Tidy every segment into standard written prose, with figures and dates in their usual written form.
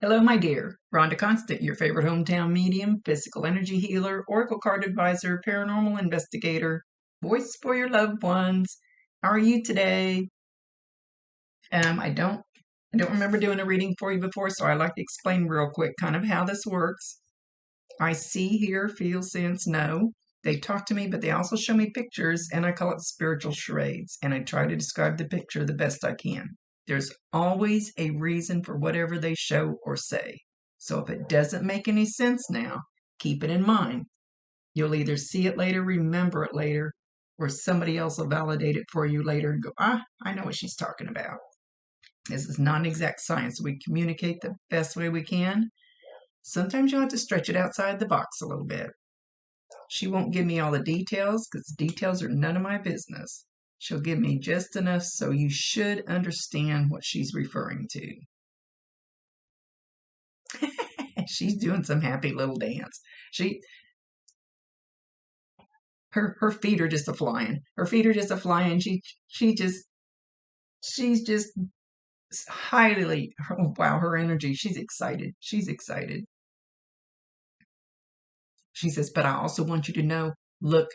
Hello, my dear. Rhonda Constant, your favorite hometown medium, physical energy healer, oracle card advisor, paranormal investigator, voice for your loved ones. How are you today? I don't remember doing a reading for you before, so I like to explain real quick kind of how this works. I see, hear, feel, sense, know. They talk to me, but they also show me pictures, and I call it spiritual charades, and I try to describe the picture the best I can. There's always a reason for whatever they show or say. So if it doesn't make any sense now, keep it in mind. You'll either see it later, remember it later, or somebody else will validate it for you later and go, I know what she's talking about. This is not an exact science. We communicate the best way we can. Sometimes you'll have to stretch it outside the box a little bit. She won't give me all the details because details are none of my business. She'll give me just enough so you should understand what she's referring to. She's doing some happy little dance. Her feet are just a flying. Her feet are just a flying. She's just highly, oh, wow, her energy. She's excited. She's excited. She says, but I also want you to know, look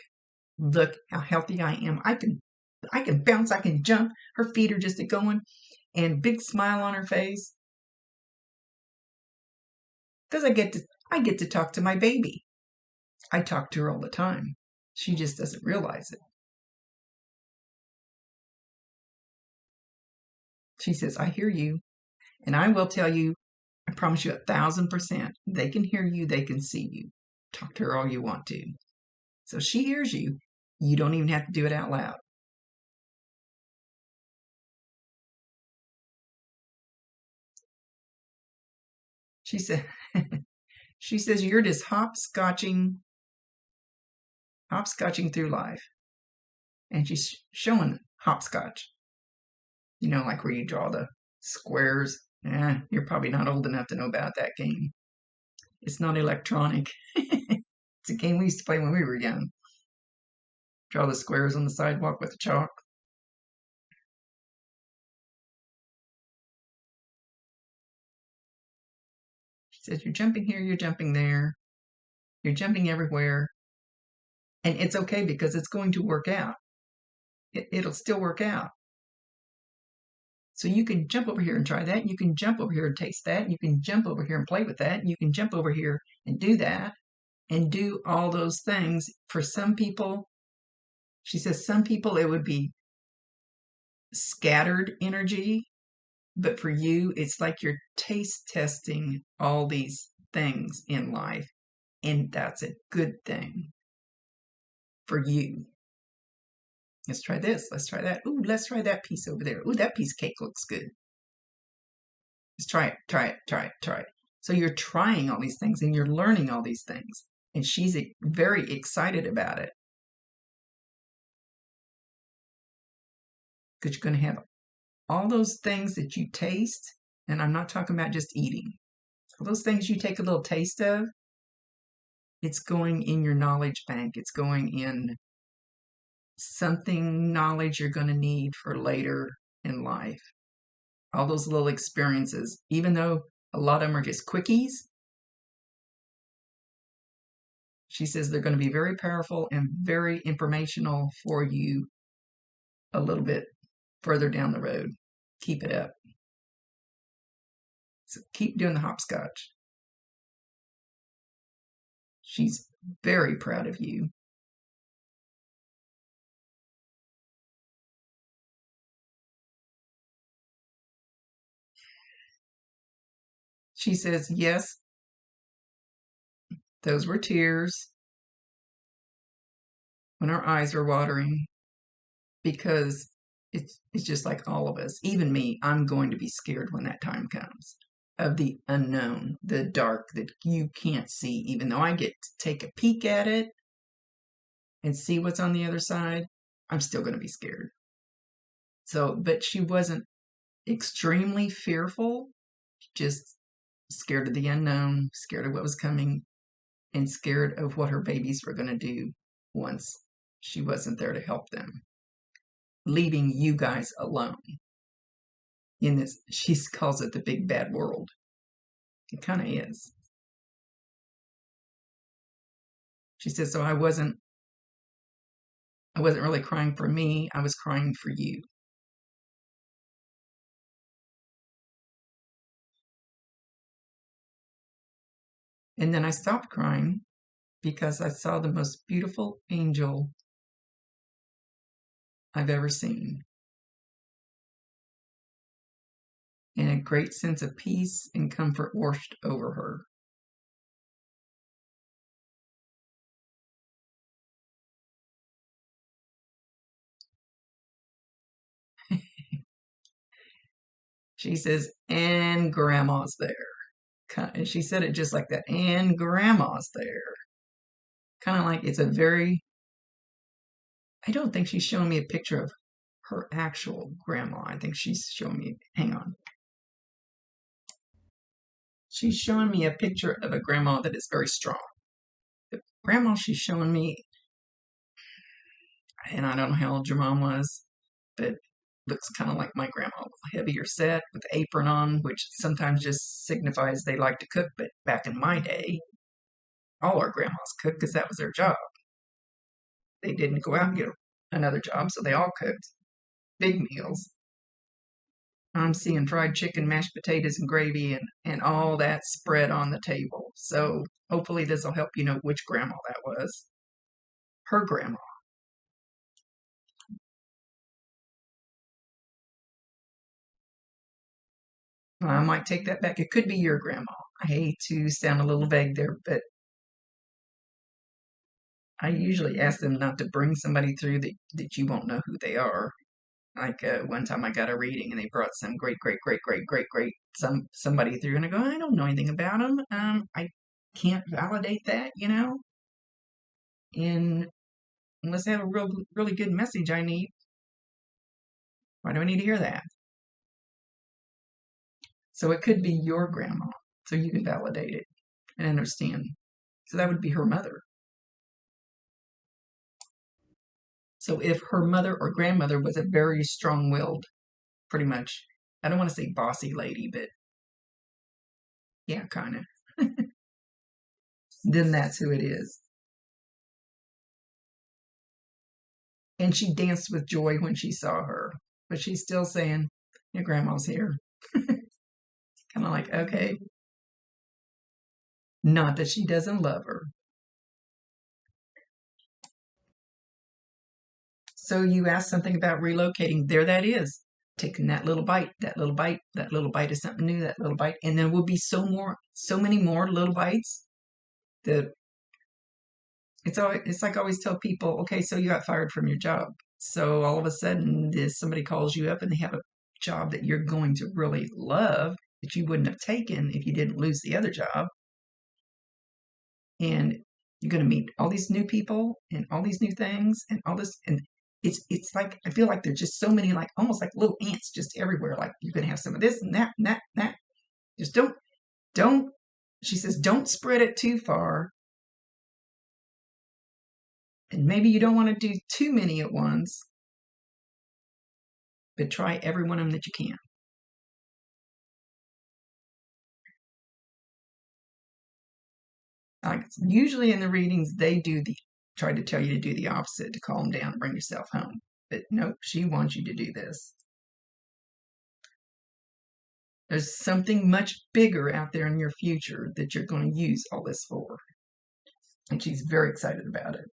how healthy I am. I can bounce, I can jump. Her feet are just a going, and big smile on her face. Because I get to talk to my baby. I talk to her all the time. She just doesn't realize it. She says, I hear you, and I will tell you, I promise you 1,000%. They can hear you, they can see you. Talk to her all you want to. So she hears you. You don't even have to do it out loud. She said, she says, you're just hopscotching through life. And she's showing hopscotch. You know, like where you draw the squares. You're probably not old enough to know about that game. It's not electronic. It's a game we used to play when we were young. Draw the squares on the sidewalk with the chalk. She says, you're jumping here, you're jumping there, you're jumping everywhere. And it's okay because it's going to work out. It'll still work out. So you can jump over here and try that. You can jump over here and taste that. You can jump over here and play with that. You can jump over here and do that and do all those things. For some people, she says, some people it would be scattered energy. But for you, it's like you're taste testing all these things in life. And that's a good thing for you. Let's try this. Let's try that. Ooh, let's try that piece over there. Ooh, that piece of cake looks good. Let's try it, try it, try it, try it. So you're trying all these things and you're learning all these things. And she's very excited about it. Because you're going to have all those things that you taste. And I'm not talking about just eating. All those things you take a little taste of, it's going in your knowledge bank. It's going in something knowledge you're going to need for later in life. All those little experiences, even though a lot of them are just quickies, she says they're going to be very powerful and very informational for you a little bit further down the road. Keep it up. So keep doing the hopscotch. She's very proud of you. She says, yes, those were tears when our eyes were watering because it's just like all of us. Even me, I'm going to be scared when that time comes of the unknown, the dark that you can't see, even though I get to take a peek at it and see what's on the other side, I'm still going to be scared. So, but she wasn't extremely fearful, just scared of the unknown, scared of what was coming, and scared of what her babies were going to do once she wasn't there to help them, leaving you guys alone in this, she calls it the big bad world. It kind of is. She says, so I wasn't really crying for me. I was crying for you. And then I stopped crying because I saw the most beautiful angel I've ever seen. And a great sense of peace and comfort washed over her. She says, and grandma's there. And she said it just like that, and grandma's there. Kind of like it's a very, I don't think she's showing me a picture of her actual grandma. I think she's showing me, hang on. She's showing me a picture of a grandma that is very strong. The grandma she's showing me, and I don't know how old your mom was, but looks kind of like my grandma, heavier set with the apron on, which sometimes just signifies they like to cook. But back in my day, all our grandmas cooked because that was their job. They didn't go out and get another job, so they all cooked big meals. I'm seeing fried chicken, mashed potatoes, and gravy, and all that spread on the table. So hopefully this will help you know which grandma that was. Her grandma. I might take that back. It could be your grandma. I hate to sound a little vague there, but I usually ask them not to bring somebody through that you won't know who they are. Like one time I got a reading and they brought some great somebody through, and I go, I don't know anything about them. I can't validate that, you know. And unless they have a really good message I need, why do I need to hear that? So it could be your grandma, so you can validate it and understand. So that would be her mother. So if her mother or grandmother was a very strong-willed, pretty much, I don't want to say bossy lady, but yeah, kind of, then that's who it is. And she danced with joy when she saw her, but she's still saying, your grandma's here. Kind of like, okay, not that she doesn't love her. So you asked something about relocating. There that is. Taking that little bite, that little bite, that little bite of something new, that little bite, and there will be so many more little bites. That it's like I always tell people, okay, so you got fired from your job. So all of a sudden, somebody calls you up and they have a job that you're going to really love that you wouldn't have taken if you didn't lose the other job. And you're going to meet all these new people and all these new things and all this. And it's like, I feel like there's just so many, like almost like little ants just everywhere. Like you can have some of this and that and that and that. Just don't, she says, don't spread it too far. And maybe you don't want to do too many at once, but try every one of them that you can. Like usually in the readings, they try to tell you to do the opposite, to calm down, bring yourself home. But nope, she wants you to do this. There's something much bigger out there in your future that you're going to use all this for. And she's very excited about it.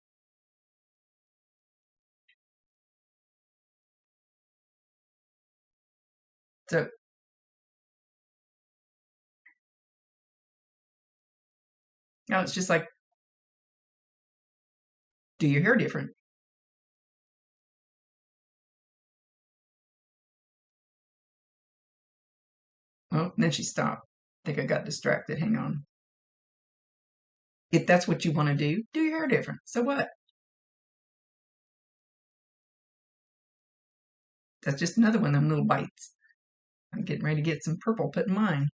So now it's just like, do your hair different. Oh, and then she stopped. I think I got distracted. Hang on. If that's what you want to do your hair different. So what? That's just another one of them little bites. I'm getting ready to get some purple put in mine.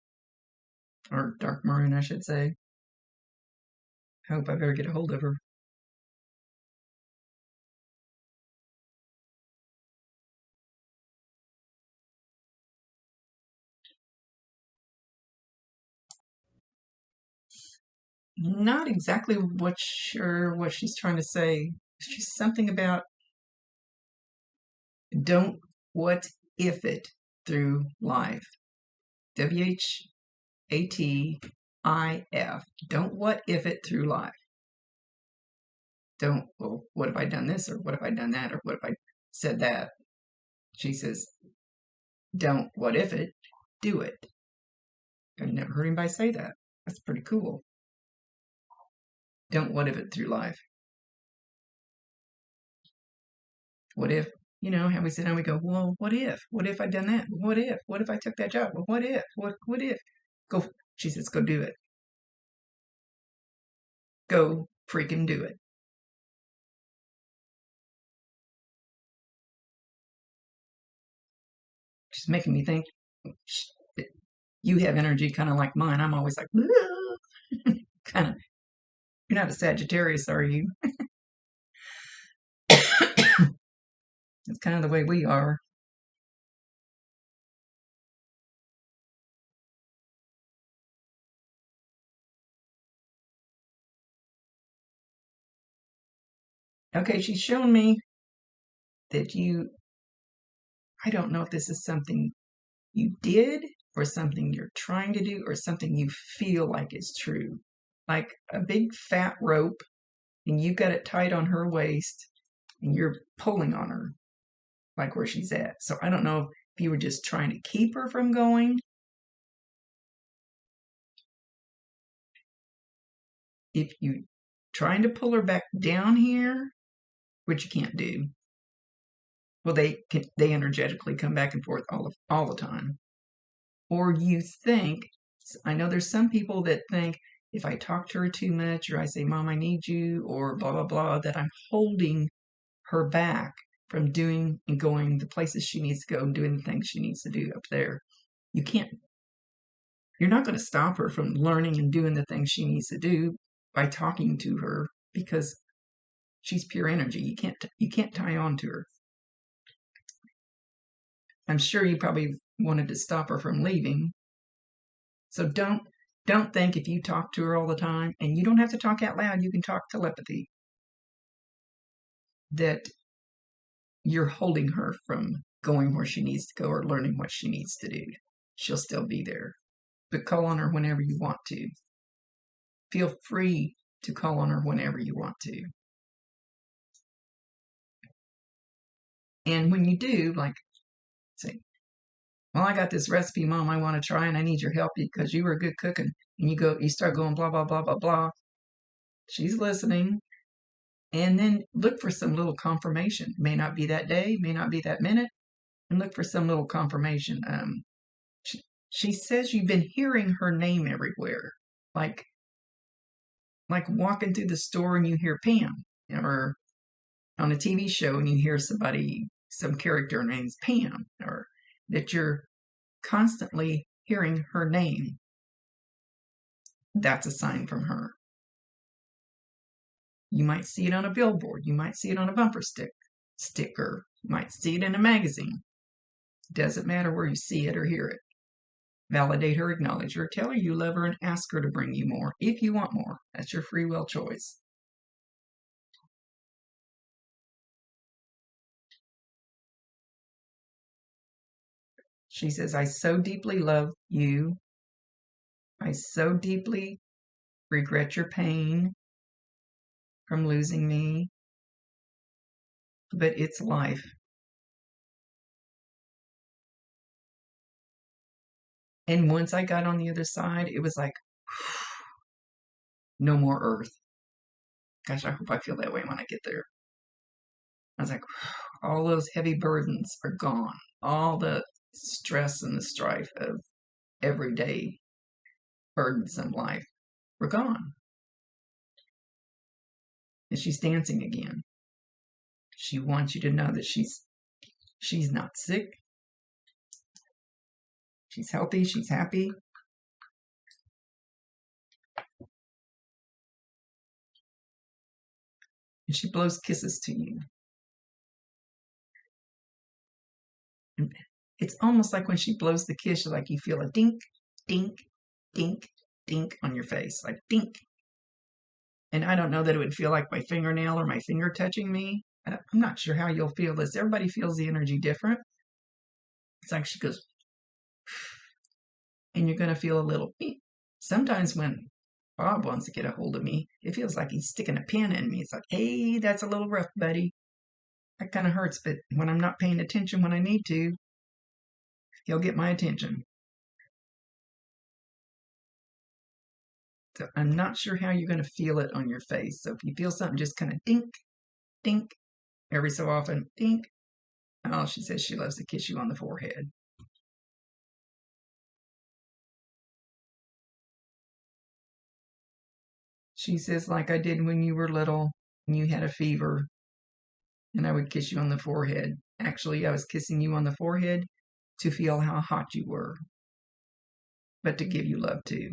Or dark maroon, I should say. I hope I better get a hold of her. not exactly sure what she's trying to say. She's something about don't what if it through life. WHATIF. Don't what if it through life. Don't, well, what if I done this, or what if I done that, or what if I said that? She says, don't what if it, do it. I've never heard anybody say that. That's pretty cool. Don't what if it through life. What if, how we sit down and we go, well, what if? What if I done that? What if? What if I took that job? Well, what if? What if? Go, she says, go do it. Go freaking do it. She's making me think, you have energy kind of like mine. I'm always like, kind of, you're not a Sagittarius, are you? It's kind of the way we are. Okay, she's shown me that I don't know if this is something you did or something you're trying to do or something you feel like is true. Like a big fat rope, and you've got it tight on her waist and you're pulling on her like where she's at. So I don't know if you were just trying to keep her from going. If you trying to pull her back down here, which you can't do. Well, they energetically come back and forth all the time. Or you think, I know there's some people that think if I talk to her too much, or I say, Mom, I need you, or blah, blah, blah, that I'm holding her back from doing and going the places she needs to go and doing the things she needs to do up there. You're not going to stop her from learning and doing the things she needs to do by talking to her, because she's pure energy. You can't tie on to her. I'm sure you probably wanted to stop her from leaving. So don't think if you talk to her all the time, and you don't have to talk out loud, you can talk telepathy, that you're holding her from going where she needs to go or learning what she needs to do. She'll still be there. But call on her whenever you want to. Feel free to call on her whenever you want to. And when you do, like, say, well, I got this recipe, Mom, I want to try, and I need your help because you were a good cook. And you start going blah, blah, blah, blah, blah. She's listening. And then look for some little confirmation. May not be that day, may not be that minute, and look for some little confirmation. She says you've been hearing her name everywhere, like walking through the store and you hear Pam, or on a TV show and you hear some character named Pam, or that you're constantly hearing her name. That's a sign from her. You might see it on a billboard. You might see it on a bumper sticker. You might see it in a magazine. Doesn't matter where you see it or hear it. Validate her, acknowledge her, tell her you love her, and ask her to bring you more if you want more. That's your free will choice. She says, I so deeply love you. I so deeply regret your pain from losing me. But it's life. And once I got on the other side, it was like, no more earth. Gosh, I hope I feel that way when I get there. I was like, all those heavy burdens are gone. All the stress and the strife of everyday burdensome life were gone. And she's dancing again. She wants you to know that she's not sick. She's healthy. She's happy. And she blows kisses to you. And it's almost like when she blows the kiss, like you feel a dink, dink, dink, dink on your face. Like dink. And I don't know that it would feel like my fingernail or my finger touching me. I'm not sure how you'll feel this. Everybody feels the energy different. It's like she goes, and you're going to feel a little beep. Sometimes when Bob wants to get a hold of me, it feels like he's sticking a pin in me. It's like, hey, that's a little rough, buddy. That kind of hurts, but when I'm not paying attention when I need to, he'll get my attention. So I'm not sure how you're going to feel it on your face. So if you feel something just kind of dink, dink, every so often, dink. Oh, she says she loves to kiss you on the forehead. She says, like I did when you were little and you had a fever, and I would kiss you on the forehead. Actually, I was kissing you on the forehead to feel how hot you were, but to give you love too.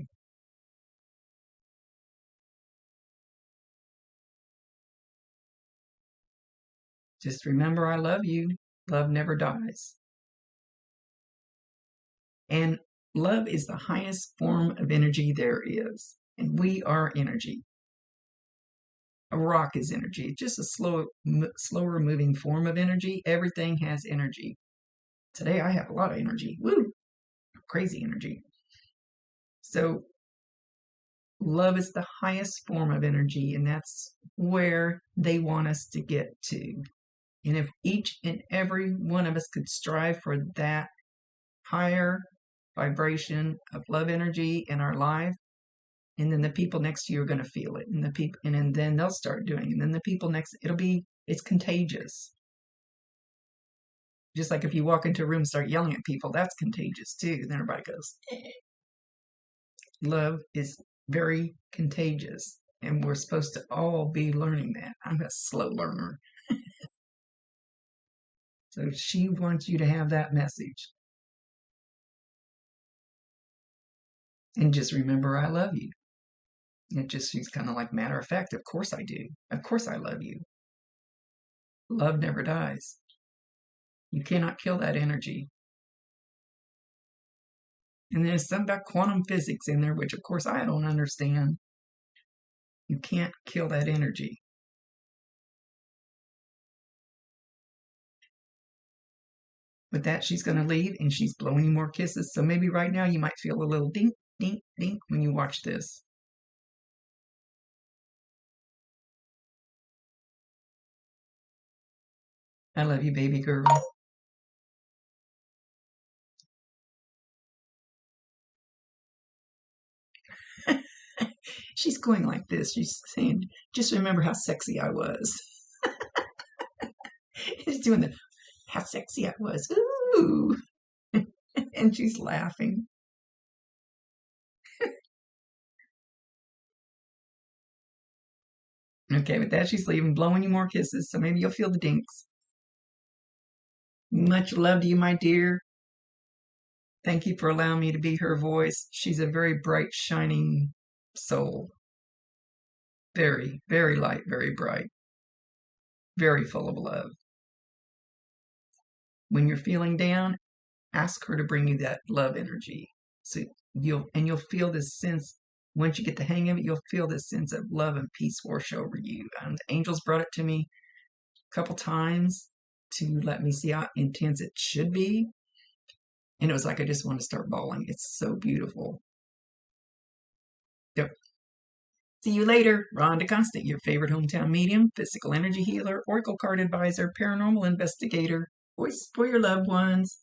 Just remember, I love you. Love never dies. And love is the highest form of energy there is. And we are energy. A rock is energy. It's just a slower moving form of energy. Everything has energy. Today I have a lot of energy. Woo! Crazy energy. So love is the highest form of energy, and that's where they want us to get to. And if each and every one of us could strive for that higher vibration of love energy in our life, and then the people next to you are going to feel it, and the people, and then they'll start doing it, and then the people next, it's contagious. Just like if you walk into a room and start yelling at people, that's contagious too. Then everybody goes, eh. Love is very contagious, and we're supposed to all be learning that. I'm a slow learner. So she wants you to have that message. And just remember, I love you. She's kind of like matter of fact, of course I do. Of course I love you. Love never dies. You cannot kill that energy. And there's something about quantum physics in there, which of course I don't understand. You can't kill that energy. With that, she's going to leave, and she's blowing you more kisses. So maybe right now you might feel a little dink, dink, dink when you watch this. I love you, baby girl. She's going like this. She's saying, just remember how sexy I was. She's doing the, how sexy I was. Ooh. And she's laughing. Okay, with that, she's leaving, blowing you more kisses, so maybe you'll feel the dinks. Much love to you, my dear. Thank you for allowing me to be her voice. She's a very bright, shining soul. Very, very light, very bright, very full of love. When you're feeling down, ask her to bring you that love energy. So you'll feel this sense. Once you get the hang of it, you'll feel this sense of love and peace wash over you. The angels brought it to me a couple times to let me see how intense it should be. And it was like I just want to start bawling. It's so beautiful. Yep. See you later. Rhonda Constant, your favorite hometown medium, physical energy healer, oracle card advisor, paranormal investigator, voice for your loved ones.